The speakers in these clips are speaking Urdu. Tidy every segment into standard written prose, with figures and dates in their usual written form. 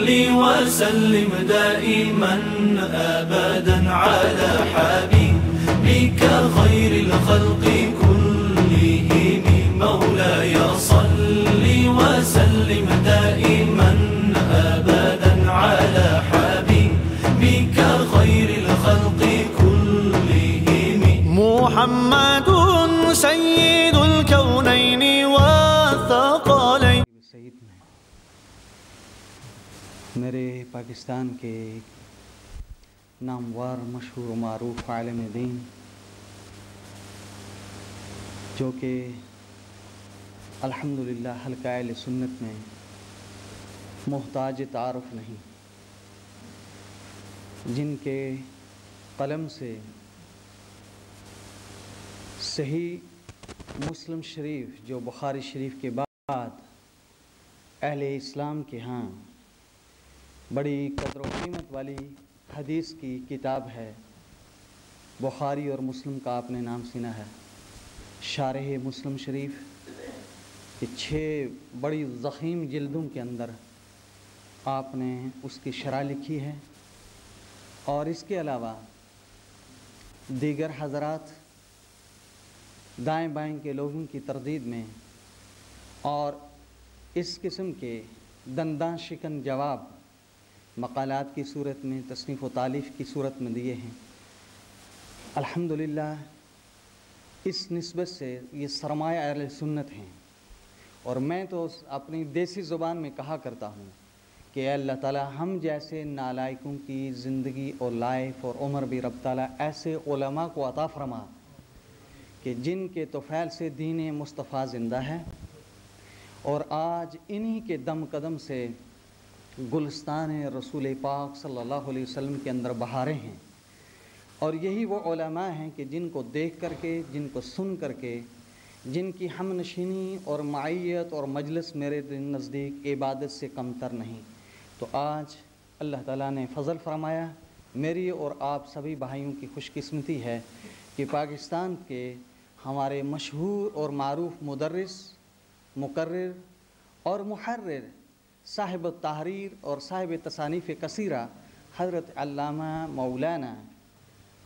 وسلم دائما أبدا على حبيبك خير الخلق كلهم مولاي صل وسلم دائما أبدا على حبيبك خير الخلق كلهم محمد سيد الكونين والثقلين. میرے پاکستان کے نامور مشہور و معروف عالم دین جو کہ الحمدللہ حلقہ اہل سنت میں محتاج تعارف نہیں، جن کے قلم سے صحیح مسلم شریف جو بخاری شریف کے بعد اہل اسلام کے ہاں بڑی قدر و قیمت والی حدیث کی کتاب ہے، بخاری اور مسلم کا آپ نے نام سنا ہے، شارح مسلم شریف کہ 6 بڑی ضخیم جلدوں کے اندر آپ نے اس کی شرح لکھی ہے، اور اس کے علاوہ دیگر حضرات دائیں بائیں کے لوگوں کی تردید میں اور اس قسم کے دنداں شکن جواب مقالات کی صورت میں، تصنیف و تالیف کی صورت میں دیے ہیں. الحمدللہ اس نسبت سے یہ سرمایہ اہل سنت ہیں، اور میں تو اپنی دیسی زبان میں کہا کرتا ہوں کہ اے اللہ تعالیٰ ہم جیسے نالائقوں کی زندگی اور لائف اور عمر بھی رب تعالیٰ ایسے علماء کو عطا فرما کہ جن کے طفیل سے دین مصطفیٰ زندہ ہے، اور آج انہی کے دم قدم سے گلستان رسول پاک صلی اللہ علیہ وسلم کے اندر بہاریں ہیں، اور یہی وہ علماء ہیں کہ جن کو دیکھ کر کے، جن کو سن کر کے، جن کی ہم نشینی اور معیت اور مجلس میرے نزدیک عبادت سے کم تر نہیں. تو آج اللہ تعالیٰ نے فضل فرمایا، میری اور آپ سبھی بھائیوں کی خوش قسمتی ہے کہ پاکستان کے ہمارے مشہور اور معروف مدرس، مقرر اور محرر، صاحب التحریر اور صاحب تصانیف کثیرہ حضرت علامہ مولانا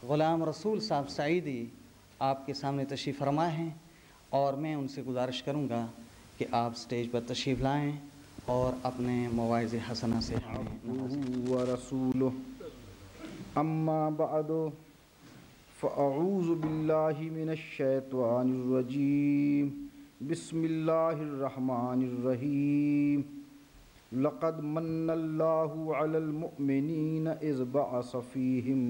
غلام رسول صاحب سعیدی آپ کے سامنے تشریف فرما ہیں، اور میں ان سے گزارش کروں گا کہ آپ سٹیج پر تشریف لائیں اور اپنے مواعظ حسنہ سے ہمیں نوازیں. ورسولہ اما بعد فاعوذ باللہ من الشیطان الرجیم بسم اللہ الرحمن الرحیم. لقد من اللہ علی المؤمنین اذ بعث فیہم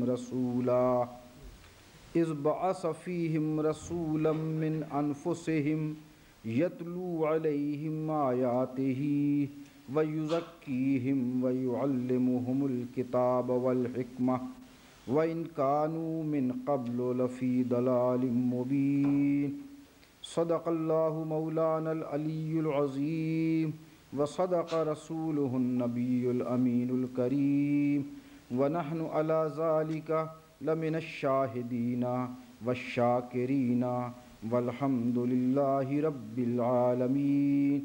رسولا من انفسہم یتلو علیہم آیاتہ ویزکیہم ویعلمہم الکتاب والحکمہ وإن كانوا من قبل لفی ضلال مبین. صدق اللہ مولانا العلی العظیم وصدق رسولہ النبی الامین الکریم ونحن علی ذالک لمن الشاہدین والشاکرین والحمد للہ رب العالمین.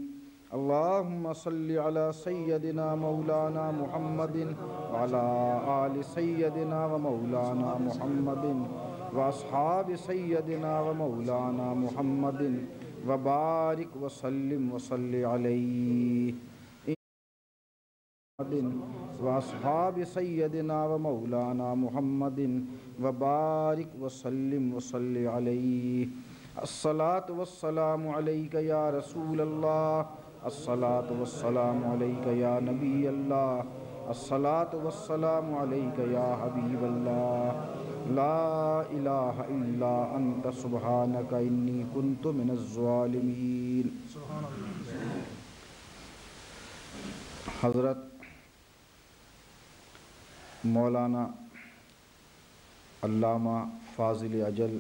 اللہم صل علی سیدنا مولانا محمد وعلی آل سیدنا و مولانا محمد واصحاب سیدنا و مولانا محمد وبارک وسلم وصلی علیہ واصحاب سیدنا و مولانا محمد وبارک وسلم وصلی علیہ. الصلاۃ والسلام علیک یا رسول اللہ، الصلاۃ والسلام علیک یا نبی اللہ، الصلاۃ والسلام علیک یا حبیب اللہ. لا الہ الا انت سبحانک انی کنت من الظالمین. حضرت مولانا علامہ فاضل اجل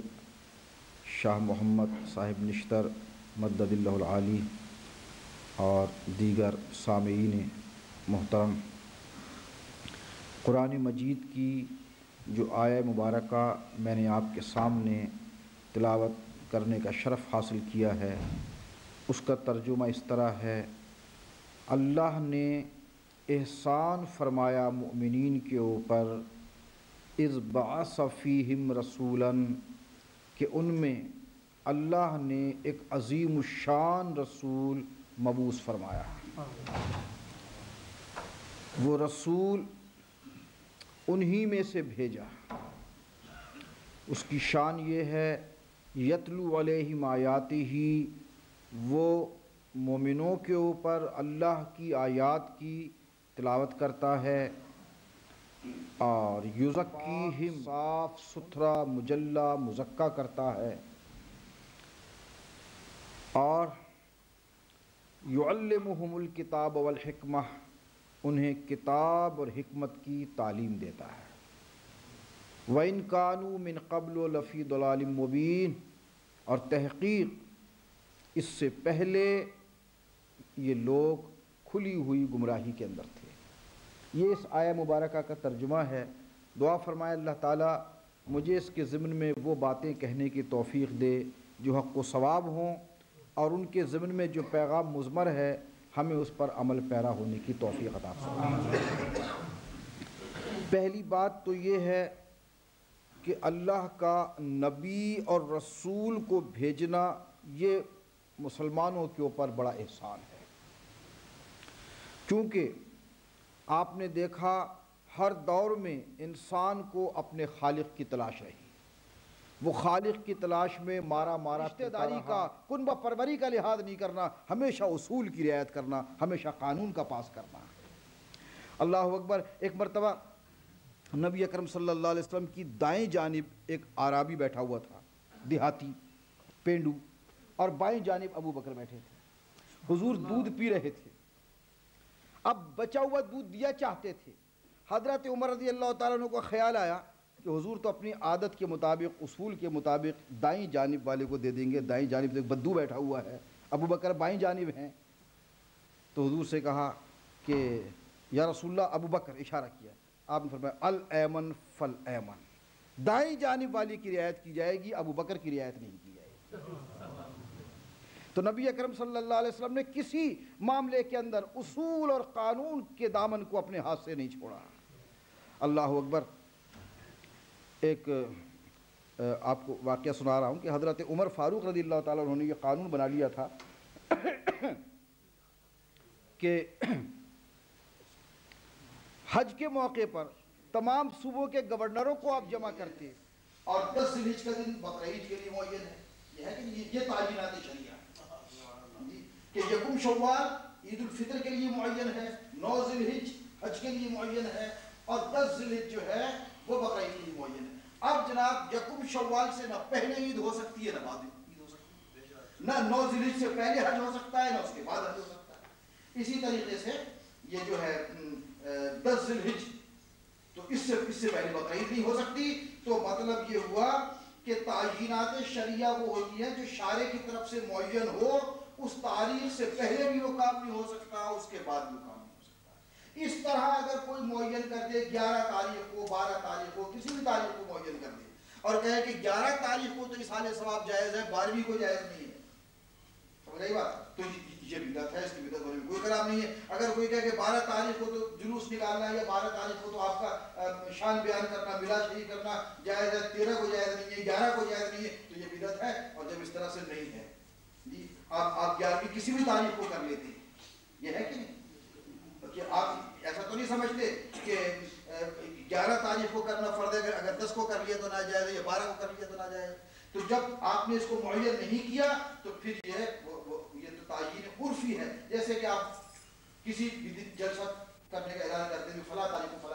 شاہ محمد صاحب نشتر مدد اللہ العالی اور دیگر سامعین محترم، قرآن مجید کی جو آیہ مبارکہ میں نے آپ کے سامنے تلاوت کرنے کا شرف حاصل کیا ہے، اس کا ترجمہ اس طرح ہے: اللہ نے احسان فرمایا مؤمنین کے اوپر، اذ بعث فیہم رسولا، کہ ان میں اللہ نے ایک عظیم الشان رسول مبعوث فرمایا۔ وہ رسول انہی میں سے بھیجا، اس کی شان یہ ہے یتلو علیہم آیاتہ، وہ مومنوں کے اوپر اللہ کی آیات کی تلاوت کرتا ہے، اور یزکیہم، صاف ستھرا مجلہ مزکہ کرتا ہے، اور یعلمہم الکتاب والحکمہ، انہیں کتاب اور حکمت کی تعلیم دیتا ہے۔ وَإِن كَانُوا مِن قَبْلُ لَفِي ضَلَالٍ مُبِينٍ، اور تحقیق اس سے پہلے یہ لوگ کھلی ہوئی گمراہی کے اندر تھے۔ یہ اس آیہ مبارکہ کا ترجمہ ہے۔ دعا فرمائے اللہ تعالیٰ مجھے اس کے ضمن میں وہ باتیں کہنے کی توفیق دے جو حق و ثواب ہوں، اور ان کے ضمن میں جو پیغام مضمر ہے ہمیں اس پر عمل پیرا ہونے کی توفیق عطا فرمائے۔ پہلی بات تو یہ ہے کہ اللہ کا نبی اور رسول کو بھیجنا یہ مسلمانوں کے اوپر بڑا احسان ہے، کیونکہ آپ نے دیکھا ہر دور میں انسان کو اپنے خالق کی تلاش رہی، وہ خالق کی تلاش میں مارا رشتہ داری کا، کنبہ پروری کا لحاظ نہیں کرنا، ہمیشہ اصول کی رعایت کرنا، ہمیشہ قانون کا پاس کرنا۔ اللہ اکبر۔ ایک مرتبہ نبی اکرم صلی اللہ علیہ وسلم کی دائیں جانب ایک اعرابی بیٹھا ہوا تھا، دیہاتی پینڈو، اور بائیں جانب ابو بکر بیٹھے تھے۔ حضور دودھ پی رہے تھے، اب بچا ہوا دودھ دیا چاہتے تھے۔ حضرت عمر رضی اللہ تعالیٰ عنہ کو خیال آیا کہ حضور تو اپنی عادت کے مطابق، اصول کے مطابق دائیں جانب والے کو دے دیں گے، دائیں جانب سے ایک بدو بیٹھا ہوا ہے، ابو بکر بائیں جانب ہیں، تو حضور سے کہا کہ یا رسول اللہ، ابو بکر اشارہ کیا، آپ نے فرمایا الایمن فالایمن، دائیں جانب والی کی رعایت کی جائے گی، ابو بکر کی رعایت نہیں کی جائے گی۔ تو نبی اکرم صلی اللہ علیہ وسلم نے کسی معاملے کے اندر اصول اور قانون کے دامن کو اپنے ہاتھ سے نہیں چھوڑا۔ اللہ اکبر۔ ایک آپ کو واقعہ سنا رہا ہوں کہ حضرت عمر فاروق رضی اللہ تعالیٰ عنہ نے یہ قانون بنا لیا تھا کہ حج کے موقع پر تمام صوبوں کے گورنروں کو آپ جمع کرتے، اور 10 ذی الحجہ کا دن بقرعید کے لیے معین ہے، یہ ہے کہ یہ تعینات شریعہ کہ یکم شوال عید الفطر کے لیے معین ہے، 9 ذی الحجہ حج کے لیے معین ہے، اور 10 ذی الحجہ جو ہے وہ بقرعید کے لیے معین ہے۔ اب جناب یکم شوال سے نہ پہلے عید ہو سکتی ہے، نہ بعد عید ہو سکتی ہے، نہ 9 ذی الحجہ سے پہلے حج ہو سکتا ہے، نہ اس کے بعد حج ہو سکتا ہے۔ اسی طریقے سے یہ جو ہے 10 ذی الحجہ، تو اس سے پہلے بقرعید نہیں ہو سکتی۔ تو مطلب یہ ہوا کہ تعینات شریعہ وہ ہوتی ہیں جو شارع کی طرف سے معین ہو، اس تاریخ سے پہلے بھی وہ کام نہیں ہو سکتا، اس کے بعد بھی وہ کام نہیں ہو سکتا۔ اس طرح اگر کوئی معین کر دے 11 تاریخ کو، 12 تاریخ کو، کسی بھی تاریخ کو معین کر دے اور کہے کہ 11 تاریخ کو تو اصحال ثواب جائز ہے، 12ویں کو جائز نہیں ہے، سمجھ رہی بات؟ تو یہ بدعت ہے، اس کی بدعت ہونے میں کوئی کلام نہیں ہے۔ اگر کوئی کہے کہ 12 تاریخ کو تو جلوس نکالنا ہے، یا 12 تاریخ کو تو آپ کا شان بیان کرنا، میلاد شریف کرنا جائز ہے، 13 کو جائز نہیں ہے، 11 کو جائز نہیں ہے، تو یہ بدعت ہے۔ اور جب اس طرح سے نہیں ہے جی، آپ 11ویں کسی بھی تاریخ کو کر لیتے ہیں، یہ ہے کہ نہیں؟ کہ آپ ایسا تو نہیں سمجھتے کہ 11 تاریخ کو کرنا فرض ہے، اگر 10 کو کر لیا تو ناجائز ہے، یا 12 کو کر لیا تو ناجائز ہے۔ تو جب آپ نے اس کو معین نہیں کیا تو پھر یہ تو تعین عرفی ہے، جیسے کہ آپ کسی جلسہ کرنے کا اعلان کرتے ہیں فلاں تاریخ کو